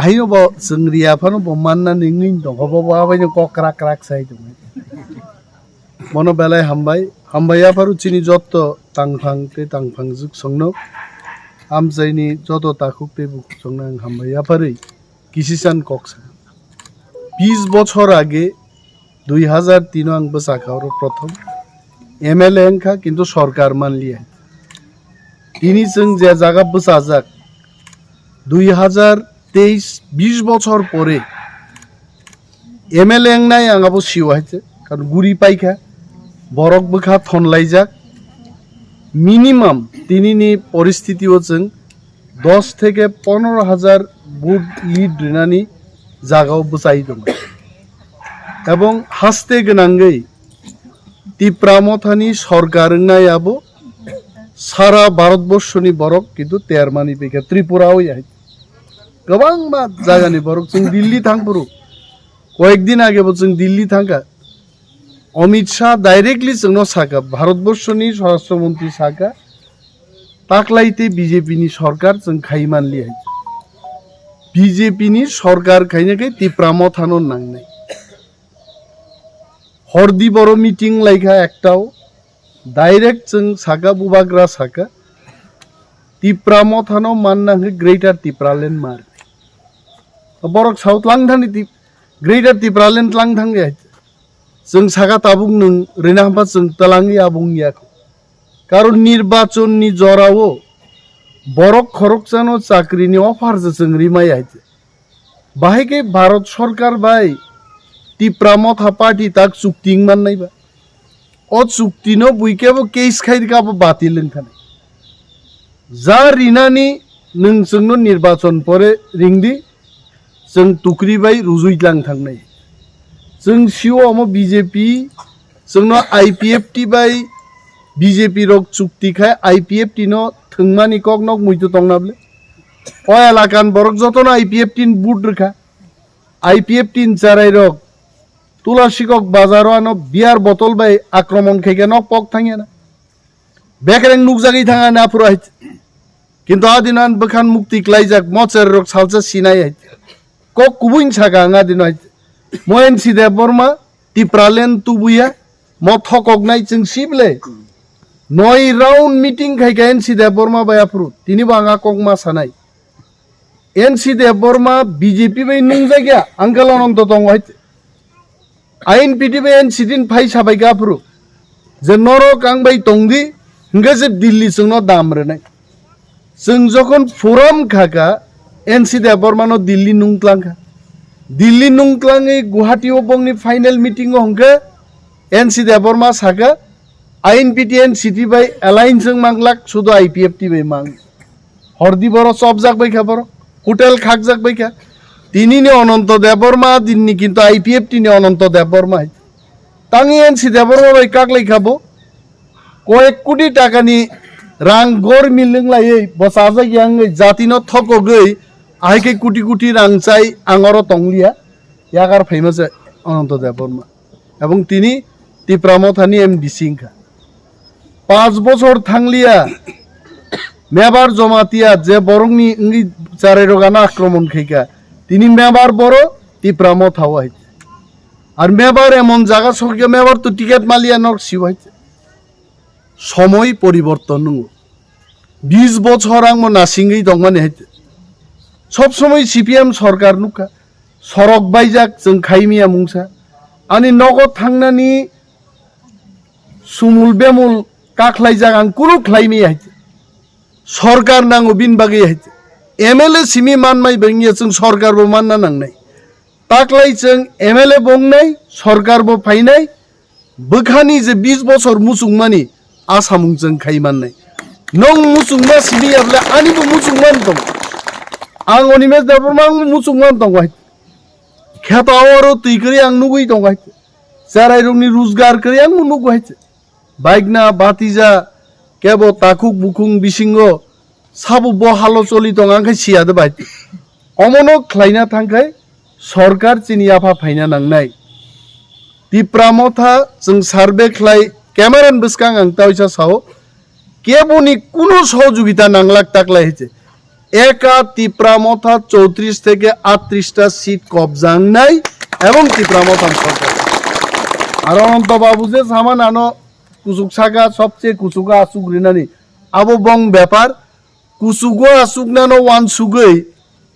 Ayo bo sengria pano bo manna ningin dong. Bo apa yang kok kerak saya itu. Mono belai hambai ya paru cini joto tangfang juk songno. Am ini joto takuk te buk songna hambai ya paru kisisan koksa. 20 বছর আগে 2003 আং বসাখার প্রথম MLA এনখা কিন্তু সরকার মানলিয়া তিনি जों যে জায়গা বসাজাক 2023 20 বছর পরে এমএলএ নাই আঙাবো সিওয়াইছে কারণ গুড়ি পাইখা বরক বখা থনলাইজাক মিনিমাম তিনিনি পরিস্থিতিও जों 10 থেকে 15,000 বুট লিড রিনানি জায়গাও বসাই দङ এবং হাসতে গনাঙ্গै ত্রিপুরা মথানি সরকার নায়াবো সারা ভারতবর্ষনি বরক কিন্তু তেরমানি পেকা ত্রিপুরাও আই गोबां मा জায়গানি বরক जों দিল্লি থাংপুরু কয়েকদিন আগে जों দিল্লি থাঙ্কা অমিত শাহ ডাইরেক্টলি जोंनो সাকা ভারতবর্ষনি স্বরাষ্ট্রমন্ত্রী সাকা তাকলাইতে বিজেপি নি সরকার जों খাইমানলি আই বিজেপি নি সরকার খাইনাকে ত্রিপুরা মথানো নাংনাই হরদি বড় মিটিং লাইখা একটাও ডাইরেক্ট जों साका बुबाग्रा साका ত্রিপুরা মথানো মাননাंगे ग्रेटर ত্রিপুরাল্যান্ড मार बरक साउथ लांथानि ग्रेटर ত্রিপুরাল্যান্ড लांथांगे जों साका ताबुक नों रेनाहाबा जों तलांगि आबुंगिया कारण निर्वाचन नि जरावो बरक खरक जानो चाकरिनि अफार जों रिमाय आइते बाहायके भारत सरकार बाय ত্রিপুরা মথা पार्टी ताक चुक्तिं माननायबा ओ चुक्तिनो बुइकेबो केस खाइरकाबो बातिल लोंखानाय जा रिनानि नों जोंनो निर्वाचन परे रिंगदि जों टुक्रिबाय रुजुइलां थांनाय जों सिओ बीजेपी जोंनो आईपीएफटी बाय बीजेपी रक चुक्ति खाय आईपीएफटी नो थंगमानि कक नक मुइतो तंगनाबले ओ एलाकान बरक जतन आईपीएफटी बुट रखा आईपीएफटी चाराय रक तुलासिকক बाजारो आनो बियार बोतल बाय आक्रमण खेगे न पक थांगे ना बेकरें नुकजागै थाङा ना पुरा किन्तु आदिनान बखान मुक्ति क्लाइजाक मचर रक सालसा सिनाय क कुबुइन सागा आदिन मोयन सिदे बर्मा ত্রিপুরাল্যান্ড तुबुया मथा कगनाय जों सिबले 9 राउंड मीटिंग खायगा एनसिदे बर्मा बाय आफुरु तिनि बाङा कगमा सानाय एनसिदे बर्मा बीजेपी बाय नुंजागिया आंकाल अनंत दङ आइन पीटीबी एनसिदिन फाइ साबाय गाफुरु जे नरक आं बाय तंगदि हिंगा जे दिल्ली जोंनो दामरेनाय जों जखन फोराम खाका एनसिदे बर्मानो दिल्ली नुंक्लाङै गुवाहाटी बंनि फाइनल मीटिंग हंके एनसिदे बर्मा साका आइन पीटी एनसिटी बाय एलायंस जों मांगलाक सुदु आईपीएफटी बाय मांग हरदि बर सबजाक बायखा बर होटेल खाकजाक बायखा तिनिनि अनंत देबबर्मा दिननि किन्तु आईपीएफटी नि अनंत देबबर्मा तांगि एनसि देबबर्मा बाय काकलाय खाबो कयेक कोटी टाकानि रां गर मिलंलायै बसाजाक यांगै जातिनो थकगै आहायके कोटी कोटी रां चाइ आंगरो तंगलिया यागार फैमासे अनंत देबबर्मा एबं तिनि ত্রিপুরা মথাनि एमडीसी खा 5 বছর थांलिया मेबार जमातिया जे बरंनि इंगि चारै रगाना आक्रमण खैका তিনি মেবার বড় ত্রিপুরা মথাও হইছে আর মেবার এমন জায়গা সরকে মেবার তো টিকেট মালিয়া নক সিও হইছে সময় পরিবর্তন নঙ্গ 20 বছর আং নাসিংই দংমানে হইছে সব সময় সিপিএম সরকার নুকা সরক বাইজাক जों খাইমিয়া মুংসা আনি নগদ থাংনানি সুমুল বেমুল কাখলাইজাক আং কুরু খাইমিয়া হইছে সরকার নাঙ্গো বিন বাগি হইছে एमएलए सिमी मानमाय बेंगिया जों सरकार बो मानना नांनाय ताकलाय जों एमएलए बंनाय सरकार बो फायनाय बखानि जे 20 बছর मुसुंगमानि आसामुं जों खायमाननाय नों मुसुंगमा सिबि आबला आनिबो मुसुंगमान दं आं अनिमेस दाबरमा मुसुंगमान दं वाय खेतावरो तैकरि आं नुगै दं वाय जाराय रंनि रोजगार करि आं नुगै बाइकना बातिजा केबो ताकुक बुकुं बिसिंगो साबु बहालो चलि दं आंखाय सियादो बाय अमनो ख्लायना थांखाय सरकार चिनि आफा फायना नांनाय ত্রিপুরা মথা जों सार्वे ख्लाय कैमरान बसकां आं तावैसा साव केबोनि कुनु सहयोगिता नांलाक ताकलाय हेचे একা ত্রিপুরা মথা 34 থেকে 38টা সিট কবজাং নাই এবং ত্রিপুরা মথান সরকার আর অনন্ত বাবু যে সামান আনো কুসুক সাকা সবচেয়ে কুসুকা আসুক রিনানি আবো বং ব্যাপার কুসুগো আসুক নানো ওয়ান সুগৈ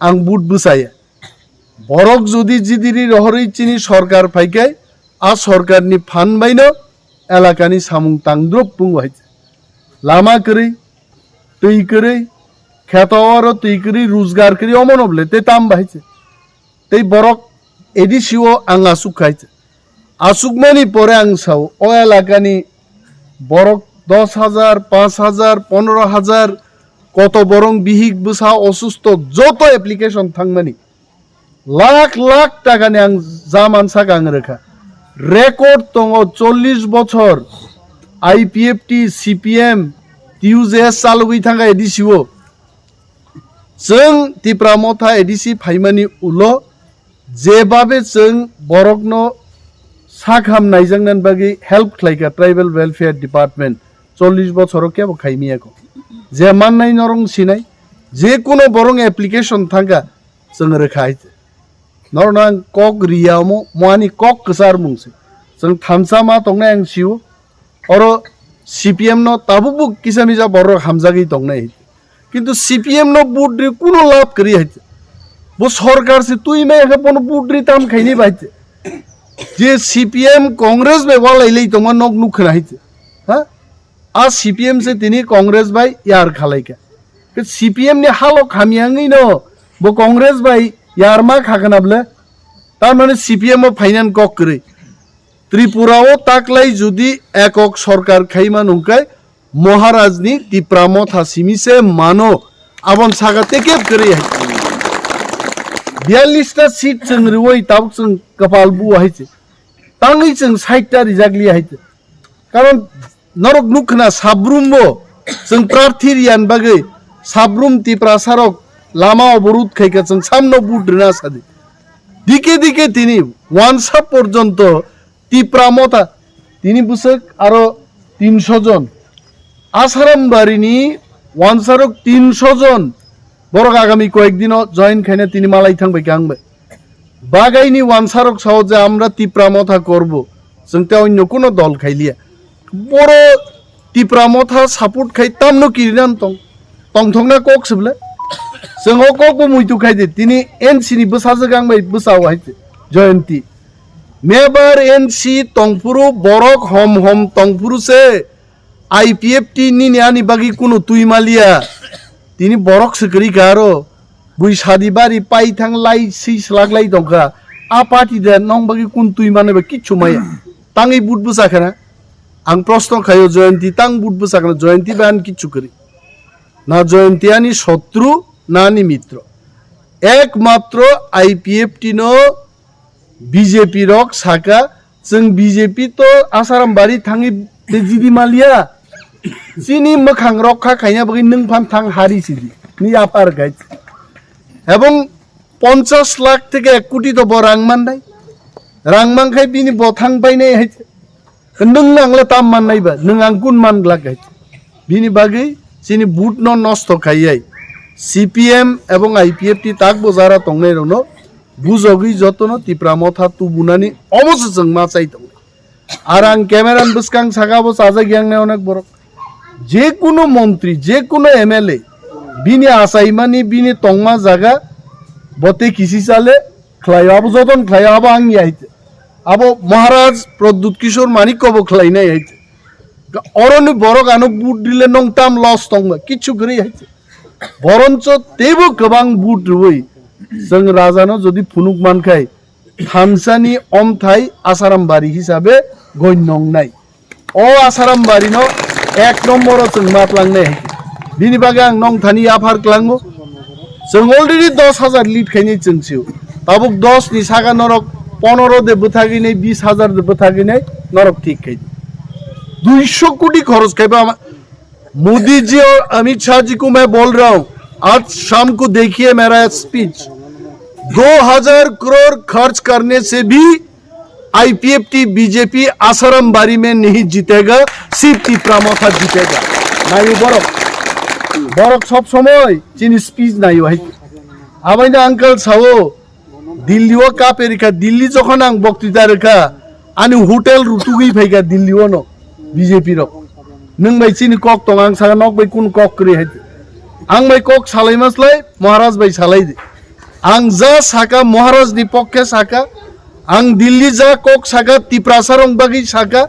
আং বুট বুসাইয়া বরক যদি জিদিরি রহরই চিনি সরকার ফাইকায় আর সরকারনি ফান বাইনো এলাকানি সামুং তাংদ্রপ বুং হয়েছে লামা করি তুই করি খেতর তুই করি রোজগার করি অমন বলে তে তাম বাহিছে তেই বরক এডি শিও আং আসুক খাইছে আসুক মানি পরে আং সাও ও এলাকানি বরক 10,000 5,000 15,000 কত বরং বিহিক বুসা অসুস্থ যত অ্যাপ্লিকেশন থাকমানি লাখ লাখ টাকা নে আং জামান সাকা আং রেখা রেকর্ড তং 40 বছর আইপিএফটি সিপিএম টিউজেএস চালুই থাকা এডিসিও जों ত্রিপুরা মথা এডিসি ফাইমানি উলো যেভাবে जों বরকনো সাখাম নাইজাংনান বাগি হেল্প খাইকা ট্রাইবেল ওয়েলফেয়ার ডিপার্টমেন্ট 40 বছর কেবো খাইমিয়াকো যে মাননাই নরং সিনাই যে কোনো বরং অ্যাপ্লিকেশন থাকা जों রেখাইছে নরনাং কক রিয়ামো মানি কক কসার মুংসে जों থামসামা তংনাই আং সিও অর সিপিএম ন তাবুবু কিসামিজা বড় হামজাগি তংনাই কিন্তু সিপিএম ন বুডরি কোনো লাভ করি হাইছে বো সরকার সে তুই মে একে কোনো বুডরি তাম খাইনি বাইছে যে সিপিএম কংগ্রেস বে ওয়ালাইলেই তোমার নক নুখনা হাইছে হ্যাঁ আর সিপিএম সে তিনি কংগ্রেস ভাই ইয়ার খালাইকা সিপিএম নি হালো খামিয়াঙ্গই ন বো কংগ্রেস ভাই ইয়ার মা খাখানাবলে তার মানে সিপিএম ও ফাইনান কক করে ত্রিপুরাও তাকলাই যদি একক সরকার খাইমা নুকায় মহারাজনি ত্রিপুরা মথা সিমিসে মানো আবন সাগাতে কেপ করে 42টা সিট जों रिवै ताव जों कपाल बु हाइছে तांगै जों 60टा रिजागलि हाइছে কারণ নরক নুখনা সাবরুমবো जों প্রার্থী রিয়ান বাগে সাবরুম ত্রিপুরা সারক লামা অবরোধ খাইকা जों সামনে বুড্রিনা সাদি দিকে দিকে তিনি ওয়ানসা পর্যন্ত ত্রিপুরা মথা তিনি বুসক আরো 300 জন আসারাম বাড়িনি ওয়ানসারক 300 জন বড় আগামী কয়েকদিনও জয়েন খাইনে তিনি মালাই থাকবে গাংবে বাগাইনি ওয়ানসারক সহজে আমরা ত্রিপুরা মথা করব जों তে অন্য কোনো দল খাইলিয়া বড় ত্রিপুরা মথা সাপোর্ট খাইতাম ন কিরিনান তংথংনা কক সবলে जों কক মুইতু খাইদে তিনি NCni বসাজে গাংবে বসাও হাইছে জয়ন্তী মেবার NC তংপুরু বরক হম হম তংপুরু সে আইপিএফটি নি আনি বাগি কোনো তুই মালিয়া তিনি বরক সকরি গারো বুই সাদি বাড়ি পাই থাং লাই সিস লাগলাই দঙ্কা আ পার্টি দে নং বাগি কোন তুই মানেবে কিচ্ছু মাইয়া তাঙ্গি বুট বুসাখানা আং প্রশ্ন খাইও জয়ন্তী তাং বুট বুসাখানা জয়ন্তী বান কিচ্ছু করি না জয়ন্তী আনি শত্রু না আনি মিত্র একমাত্র আইপিএফটি ন বিজেপি রক সাকা जों বিজেপি তো আসারাম বাড়ি থাঙ্গি জিদি মালিয়া চিনি মোখাং রক্ষা খাইনা বাকি নং ফান থাং হারি সিদি নি আপার গাইজ এবং 50 লাখ থেকে 1 কোটি তো রাংমান নাই রাংমান খাই বিনি বথাং পাইনাই হাইছে নং নাংলে তাম মান নাইবা নং আং কুন মান লাগ গাইছে বিনি বাকি চিনি বুট ন নষ্ট খাইয়াই সিপিএম এবং আইপিএফটি তাকবো যারা তংনাই রনো বুজগি যতন ত্রিপুরা মথা তু বুনানি অবশ্য जों मा চাই তং আর আং ক্যামেরান বসকাং সাগাবো সাজা গিয়াং নে অনেক বড় যে কোনো মন্ত্রী যে কোনো এমএলএ বিনি আসাইমানি বিনি তংমা জায়গা বতে কিসি চালে খ্লাইয়াবো যতন খ্লাইয়াবো আংই আইতে আবো মহারাজ প্রদ্যুৎ কিশোর মানিক কব খ্লাই নাই আইতে অরনি বড় গানো বুট দিলে নং তাম লস তংমা কিচ্ছু করে আইতে বরঞ্চ তেবো গোবাং বুট রুই जों রাজানো যদি ফুনুক মান খাই থামসানি অমথাই আসারাম বাড়ি হিসাবে গণ্যং নাই ও আসারাম বাড়ি ন 1 নম্বর जों মাতলাংনে বিনি বাগে আং নং থানি আফার ক্লাঙ্গো जों অলরেডি 10,000 লিড খাইনি जों সিও তাবুক 10 নি সাগা নরক 15 দে বথাগি নাই 20,000 দে बथागी नहीं नरक ठीक कही 200 कोटी खर्च खाइबा। मोदी जी और अमित शाह जी को मैं बोल रहा हूं, आज शाम को देखिए मेरा स्पीच। 2000 करोड़ खर्च करने से भी आईपीएफटी बीजेपी आसाराम बारी में नहीं जीतेगा, सिर्फ तिप्रा मोथा जीतेगा। ना ये बरो বরক সব সময় চিনি স্পিচ নাই ভাই আবাইনা আঙ্কেল ছাও দিল্লিও কাপ এরিকা দিল্লি যখন আং বক্তৃতা রেখা আনি হোটেল রুটুগি ফাইকা দিল্লিও ন বিজেপি রক नों बाय चिनि कक दं आं सागा नक बाय कुन कक करि हाय आं बाय कक सालाय मासलाय महाराज बाय सालाय दे आं जा साका महाराज नि पक्के साका आं दिल्ली जा कक साका तिप्रा सरंग बागी साका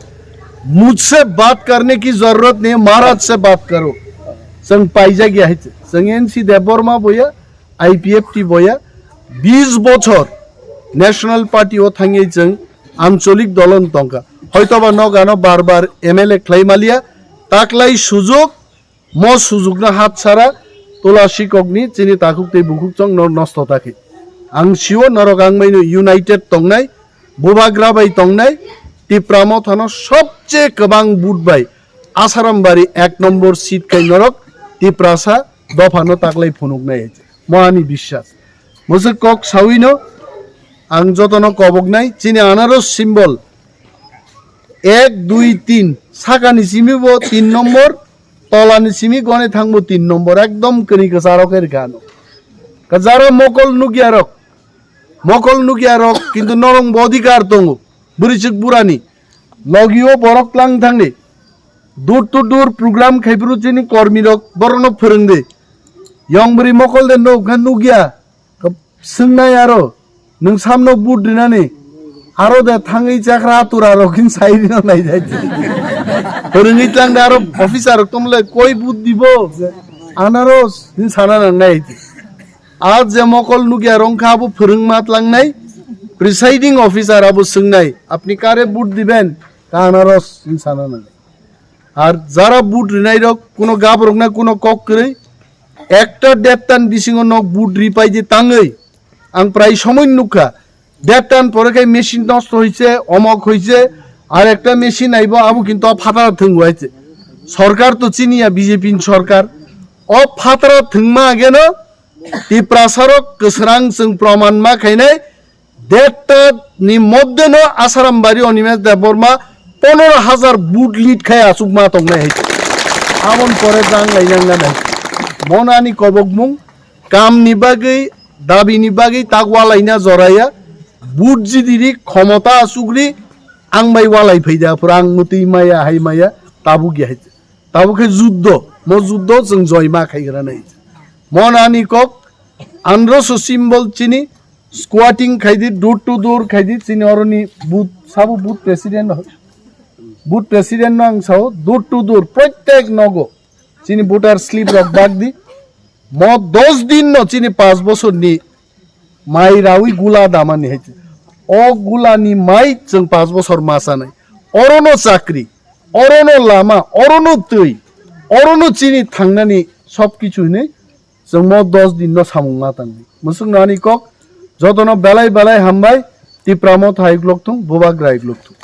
मुझसे बात करने की जरूरत नहीं महाराज से बात करो संग पाइजा गया है संग एनसी देबरमा बया आईपीएफ टी बया 20 বছর ন্যাশনাল পার্টি ও থাঙ্গি जों আঞ্চলিক দলন তঙ্কা হয়তোবা নগানো বারবার এমএলএ ক্লাইমালিয়া তাকলাই সুযোগ ম সুযোগ না হাত ছাড়া তোলা শিককনি চিনি তাকুকতে বুকুকচং নষ্ট থাকে আং সিও নরক আংমাইনো ইউনাইটেড তংনাই বুবাগ্রাবাই তংনাই টিপ্রামো থানো সবচেয়ে গোबां বুটবাই আসারামবাড়ি 1 নম্বর সিট কাই নরক টিপ্রাসা দফানো তাকলাই ফুনুক নাই মহানি বিশ্বাস মুসে কক সাউইনো आं जतन कबक नाय चिनि आनारस सिम्बल 1 2 3 साकानि सिमिबो 3 नम्बर तलानि सिमि गने थांबो 3 नम्बर एकदम करि गसारकेर गानो गजारा मकल नुगियारक किन्तु नरं अधिकार दङ बुरिसिक बुरानि लगियो बरकलां थांनि दूर टू दूर प्रोग्राम खाइब्रु चिनि कर्मीरक बरनो फोरोंदे यंबरि मकल दे नुगिया सोंनाय आरो नों सामनो बुट दिनानै आरो दा थाङै जाख्रा तुरा रखिन साइरिनो नाय जाय फोरोङै थां आरो अफिसार तमले कय बुट दिबो आनारस दिन साना नांनाय आज जे मकल नुगिया रंखाबो फोरों मात लांनाय प्रिसाइडिंग अफिसार आबो सोंनाय আপনি কারে বুট দিবেন আনারস दिन साना नांनाय আর যারা বুট রিনাই রক কোনো গাবরক না কোনো কক করে একটা ডেটান বিসিং নক বুট রিপাই যে তাঙ্গৈ आं प्राय समय नुखा देड़ टान पर मेशिन नष्ट होइছে अमक होइছে और एक मेशिन आइब आबो किन्तु फाटा थंगो आइছে सरकार तो चिनिया बीजेपी सरकार अ फाटा थंगमा आगेन टिप्रासारक कसरां जों प्रमाण मा खायनाय देड़टा नि मध्य न आसारामबारि अनिमेश देबबर्मा 15,000 बुट लिट खाय आसुक मा तंगनाय हाइছে आमन परे जां लायनांगा नाय मनानि कबकमुं काम निबागै दाबिनि बागै तागवालायना जराया बुट जिदिरि क्षमता आसुग्रि आं बाय वालाय फैदा फुर आं मुति माया हाय माया ताबु गियाय ताबुखे जुद्ध म जुद्ध जों जयमा खायग्रा नाय मनानि कक आन्द्रस सिम्बल चिनि स्क्वाटिंग खायदि दूर टू दूर खायदि चिनि अरनि बुट साबु बुट प्रेसिडेंट आं साव दूर टू दूर प्रत्येक नगो चिनि बुटार स्लिप रक बागदि म 10 दिन न चिनि 5 বছর नि माइ रावि गुला दामानि हेचे अ गुलानि माइ जों 5 বছর मासानाय अरनो चाकरी अरनो लामा अरनो तै अरनो चिनि थांनानि सब किछुनि जों म 10 दिन न सामुं मातांनि मुसुंनानि कक जतन बेलाय बेलाय हामबाय टिप्रामो थाइग्लकथुं बुबाग्राइग्लकथुं